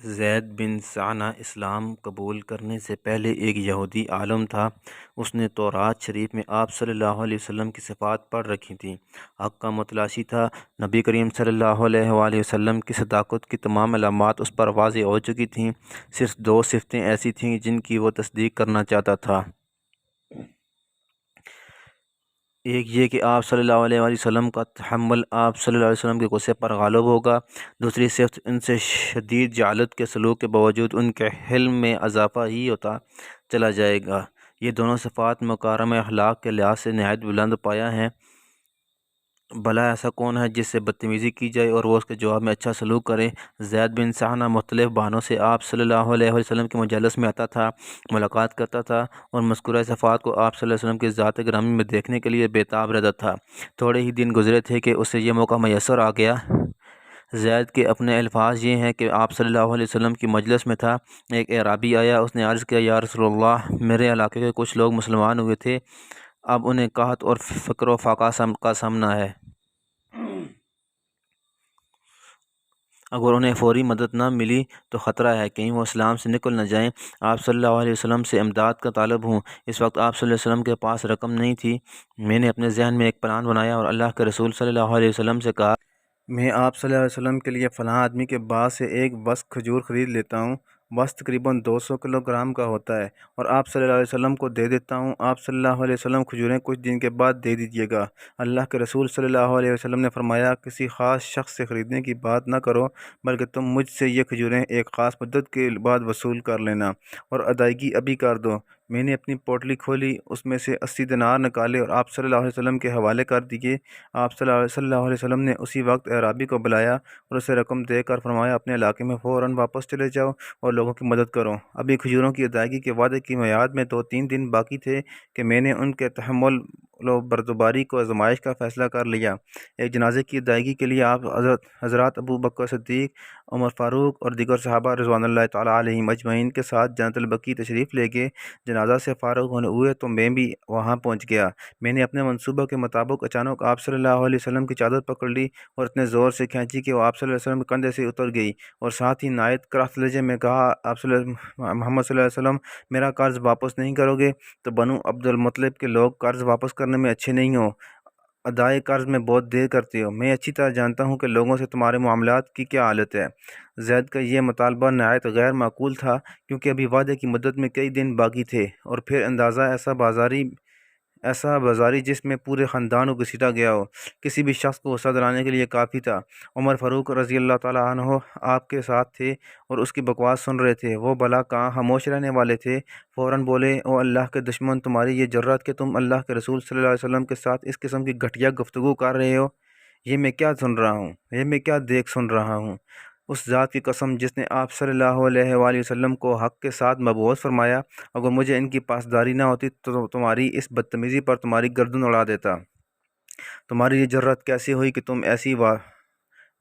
زید بن ثانہ اسلام قبول کرنے سے پہلے ایک یہودی عالم تھا۔ اس نے تورات شریف میں آپ صلی اللہ علیہ وسلم کی صفات پڑھ رکھی تھیں۔ حق کا متلاشی تھا۔ نبی کریم صلی اللہ علیہ وآلہ وسلم کی صداقت کی تمام علامات اس پر واضح ہو چکی تھیں۔ صرف دو صفتیں ایسی تھیں جن کی وہ تصدیق کرنا چاہتا تھا۔ ایک یہ کہ آپ صلی اللہ علیہ وآلہ وسلم کا تحمل آپ صلی اللہ علیہ وسلم کے غصے پر غالب ہوگا۔ دوسری صفت ان سے شدید جہالت کے سلوک کے باوجود ان کے حلم میں اضافہ ہی ہوتا چلا جائے گا۔ یہ دونوں صفات مکارم اخلاق کے لحاظ سے نہایت بلند پایہ ہیں۔ بھلا ایسا کون ہے جس سے بدتمیزی کی جائے اور وہ اس کے جواب میں اچھا سلوک کرے؟ زید بن ثانہ مختلف بہانوں سے آپ صلی اللہ علیہ وسلم کے مجلس میں آتا تھا، ملاقات کرتا تھا اور مذکورہ صفات کو آپ صلی اللہ علیہ وسلم کی ذات گرامی میں دیکھنے کے لیے بےتاب رہتا تھا۔ تھوڑے ہی دن گزرے تھے کہ اسے یہ موقع میسر آ گیا۔ زید کے اپنے الفاظ یہ ہیں کہ آپ صلی اللہ علیہ وسلم کی مجلس میں تھا۔ ایک اعرابی آیا، اس نے عرض کیا، یا رسول اللہ، میرے علاقے کے کچھ لوگ مسلمان ہوئے تھے، اب انہیں قحط اور فقر و فاقہ کا سامنا ہے۔ اگر انہیں فوری مدد نہ ملی تو خطرہ ہے کہیں وہ اسلام سے نکل نہ جائیں۔ آپ صلی اللہ علیہ وسلم سے امداد کا طالب ہوں۔ اس وقت آپ صلی اللہ علیہ وسلم کے پاس رقم نہیں تھی۔ میں نے اپنے ذہن میں ایک پلان بنایا اور اللہ کے رسول صلی اللہ علیہ وسلم سے کہا، میں آپ صلی اللہ علیہ وسلم کے لیے فلاں آدمی کے باغ سے ایک وسق کھجور خرید لیتا ہوں۔ وسق تقریباً 200 کلو گرام کا ہوتا ہے اور آپ صلی اللہ علیہ وسلم کو دے دیتا ہوں۔ آپ صلی اللہ علیہ وسلم کھجوریں کچھ دن کے بعد دے دیجیے گا۔ اللہ کے رسول صلی اللہ علیہ وسلم نے فرمایا، کسی خاص شخص سے خریدنے کی بات نہ کرو، بلکہ تم مجھ سے یہ کھجوریں ایک خاص مدت کے بعد وصول کر لینا اور ادائیگی ابھی کر دو۔ میں نے اپنی پوٹلی کھولی، اس میں سے 80 دینار نکالے اور آپ صلی اللہ علیہ وسلم کے حوالے کر دیے۔ آپ صلی اللہ علیہ وسلم نے اسی وقت اعرابی کو بلایا اور اسے رقم دے کر فرمایا، اپنے علاقے میں فوراً واپس چلے جاؤ اور لوگوں کی مدد کرو۔ ابھی کھجوروں کی ادائیگی کے وعدے کی میعاد میں 2-3 دن باقی تھے کہ میں نے ان کے تحمل و بردباری کو آزمائش کا فیصلہ کر لیا۔ ایک جنازے کی ادائیگی کے لیے آپ حضرات ابو بکر صدیق، عمر فاروق اور دیگر صحابہ رضوان اللہ تعالیٰ علیہم اجمعین کے ساتھ جنت البقیع تشریف لے گئے۔ جنازہ سے فارغ ہوئے تو میں بھی وہاں پہنچ گیا۔ میں نے اپنے منصوبہ کے مطابق اچانک آپ صلی اللہ علیہ وسلم کی چادر پکڑ لی اور اتنے زور سے کھینچی کہ وہ آپ صلی اللہ علیہ وسلم کے کندھے سے اتر گئی، اور ساتھ ہی نہایت کرخت لہجے میں کہا، آپ محمد صلی اللہ علیہ وسلم، میرا قرض واپس نہیں کرو گے تو بنو عبد المطلب کے لوگ قرض واپس کرنے میں اچھے نہیں ہو، ادائے قرض میں بہت دیر کرتے ہو۔ میں اچھی طرح جانتا ہوں کہ لوگوں سے تمہارے معاملات کی کیا حالت ہے۔ زید کا یہ مطالبہ نہایت غیر معقول تھا، کیونکہ ابھی وعدے کی مدت میں کئی دن باقی تھے، اور پھر اندازہ ایسا بازاری جس میں پورے خاندان کو گھسیٹا گیا ہو، کسی بھی شخص کو غصہ دلانے کے لیے کافی تھا۔ عمر فاروق رضی اللہ تعالیٰ عنہ آپ کے ساتھ تھے اور اس کی بکواس سن رہے تھے۔ وہ بھلا کہاں خاموش رہنے والے تھے، فوراً بولے، او اللہ کے دشمن، تمہاری یہ جرأت کہ تم اللہ کے رسول صلی اللہ علیہ وسلم کے ساتھ اس قسم کی گھٹیا گفتگو کر رہے ہو، یہ میں کیا سن رہا ہوں، یہ میں کیا دیکھ سن رہا ہوں۔ اس ذات کی قسم جس نے آپ صلی اللہ علیہ وآلہ وسلم کو حق کے ساتھ مبعوث فرمایا، اگر مجھے ان کی پاسداری نہ ہوتی تو تمہاری اس بدتمیزی پر تمہاری گردن اڑا دیتا۔ تمہاری یہ جرأت کیسے ہوئی کہ تم ایسی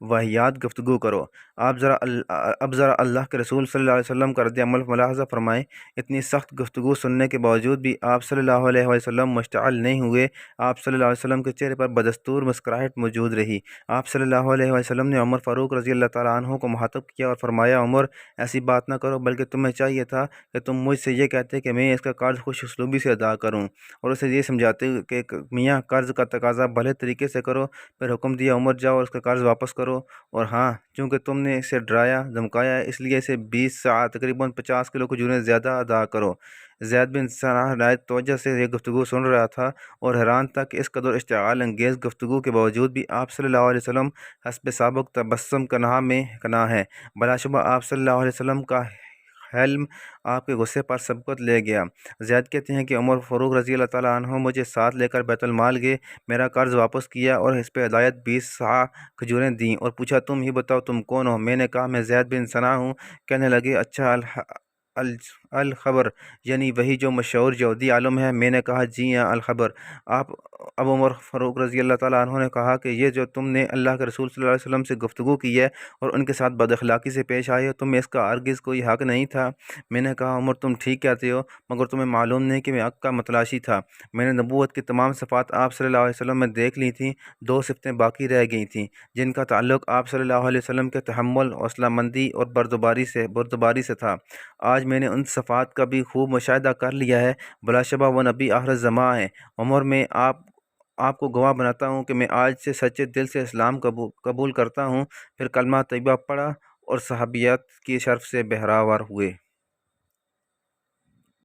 واہیات گفتگو کرو؟ اب ذرا اللہ کے رسول صلی اللہ علیہ وسلم کا رد عمل ملاحظہ فرمائیں۔ اتنی سخت گفتگو سننے کے باوجود بھی آپ صلی اللہ علیہ وسلم مشتعل نہیں ہوئے۔ آپ صلی اللہ علیہ وسلم کے چہرے پر بدستور مسکراہٹ موجود رہی۔ آپ صلی اللہ علیہ وسلم نے عمر فاروق رضی اللہ تعالیٰ عنہ کو مخاطب کیا اور فرمایا، عمر، ایسی بات نہ کرو، بلکہ تمہیں چاہیے تھا کہ تم مجھ سے یہ کہتے کہ میں اس کا قرض خوش اسلوبی سے ادا کروں، اور اسے یہ سمجھاتے کہ میاں قرض کا تقاضا بھلے طریقے سے کرو۔ پھر حکم دیا، عمر، جاؤ اور اس کا قرض واپس کرو، اور ہاں، چونکہ تم نے اسے ڈرایا دھمکایا ہے، اس لیے اسے 20 ساعت تقریباً 50 کلو کھجوریں زیادہ ادا کرو۔ زید بن ثانہ نہایت توجہ سے یہ گفتگو سن رہا تھا اور حیران تھا کہ اس قدر اشتعال انگیز گفتگو کے باوجود بھی آپ صلی اللہ علیہ وسلم حسب سابق تبسم کنا ہے۔ بلا شبہ آپ صلی اللہ علیہ وسلم کا حلم آپ کے غصے پر سبقت لے گیا۔ زید کہتے ہیں کہ عمر فاروق رضی اللہ تعالیٰ عنہ مجھے ساتھ لے کر بیت المال گئے، میرا قرض واپس کیا اور اس پہ ہدایت 20 صاع کھجوریں دیں اور پوچھا، تم ہی بتاؤ تم کون ہو؟ میں نے کہا، میں زید بن ثانہ ہوں۔ کہنے لگے، اچھا، الخبر یعنی وہی جو مشہور یہودی عالم ہے؟ میں نے کہا جی ہاں الخبر۔ آپ ابو عمر فاروق رضی اللہ تعالیٰ عنہ نے کہا کہ یہ جو تم نے اللہ کے رسول صلی اللہ علیہ وسلم سے گفتگو کی ہے اور ان کے ساتھ بد اخلاقی سے پیش آئے ہو، تمہیں اس کا ہرگز کوئی حق نہیں تھا۔ میں نے کہا عمر تم ٹھیک کہتے ہو، مگر تمہیں معلوم نہیں کہ میں حق کا متلاشی تھا۔ میں نے نبوت کی تمام صفات آپ صلی اللہ علیہ وسلم میں دیکھ لی تھیں، 2 صفتیں باقی رہ گئی تھیں جن کا تعلق آپ صلی اللہ علیہ وسلم کے تحمل، حوصلہ مندی اور بردباری سے تھا۔ آج میں نے ان صفات کا بھی خوب مشاہدہ کر لیا ہے۔ بلا شبہ وہ نبی آخر الزماں ہیں۔ عمر میں آپ کو گواہ بناتا ہوں کہ میں آج سے سچے دل سے اسلام قبول کرتا ہوں۔ پھر کلمہ طیبہ پڑھا اور صحابیات کی شرف سے بہراور ہوئے۔